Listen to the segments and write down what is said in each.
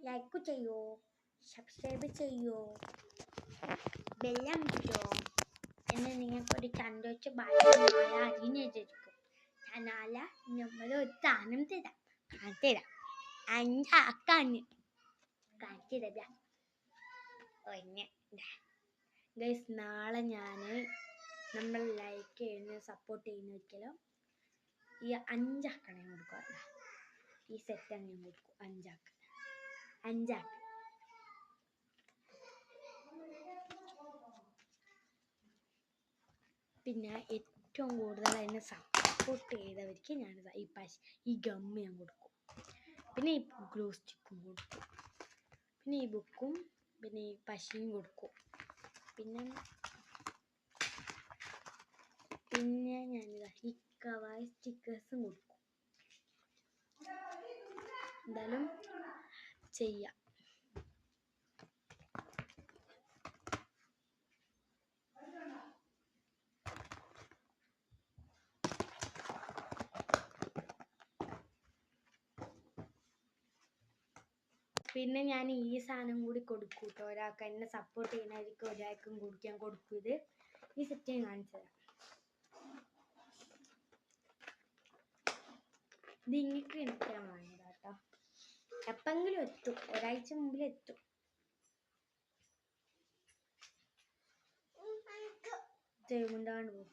Like ചെയ്യോ, subscribe ചെയ്യോ, ബെല്ലം ഇട്ടോ എന്ന് നിങ്ങൾക്കൊരു സന്തോഷ ഭാഗ്യമായ അറിഞ്ഞിരിക്കും. ഞാനാല നമ്മളൊരു സാധനം തരാം, കാണിച്ചുതരാം. അഞ്ചാക്കാണ് കാണിച്ചു തരാം. ഗൈസ്, നാളെ ഞാൻ നമ്മൾ ലൈക്ക് ചെയ്യുന്ന സപ്പോർട്ട് ചെയ്യുന്നവർക്കെല്ലാം ഈ 5 ആക്കണേ കൊടുക്കുക. ഈ സെറ്റ് അങ്ങനെ കൊടുക്കും. 5 ആക്ക്. പിന്നെ ഏറ്റവും കൂടുതൽ എന്നെ സപ്പോർട്ട് ചെയ്തവർക്ക് ഞാൻ ഈ ഗമ്മ് ഞാൻ കൊടുക്കും. പിന്നെ ഈ ഗ്ലൂ സ്റ്റിക്കും കൊടുക്കും. പിന്നെ ഈ ബുക്കും പിന്നെ ഈ പശയും കൊടുക്കും. പിന്നെ ഞാനിതാ ഈ കവായി സ്റ്റിക്കേഴ്സും കൊടുക്കും. എന്തായാലും ചെയ്യാം. പിന്നെ ഞാൻ ഈ സാധനം കൂടി കൊടുക്കും കേട്ടോ. ഒരാൾക്ക് എന്നെ സപ്പോർട്ട് ചെയ്യുന്നവർക്ക് ഒരാൾക്കും കുടിക്കാൻ കൊടുക്കും. ഈ സെറ്റ് ഞാൻ കാണിച്ചു തരാം. ഇത് ഇങ്ങക്ക് എനിക്ക് വാങ്ങിയതാ കേട്ടോ. എപ്പെങ്കിലും എത്തും, ഒരാഴ്ച മുമ്പിൽ എത്തും. കൊണ്ടാണ് പോകും.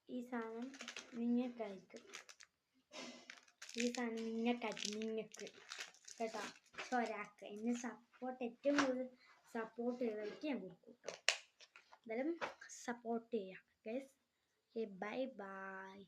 ഈ സാധനം നിങ്ങൾക്ക് കേട്ടോ. ഒരാൾക്ക് എന്നെ ഏറ്റവും കൂടുതൽ സപ്പോർട്ട് ചെയ്തവർക്ക് ഞാൻ കൊടുക്കും കേട്ടോ. എന്തായാലും സപ്പോർട്ട് ചെയ്യാം ഗൈസ്. Bye bye.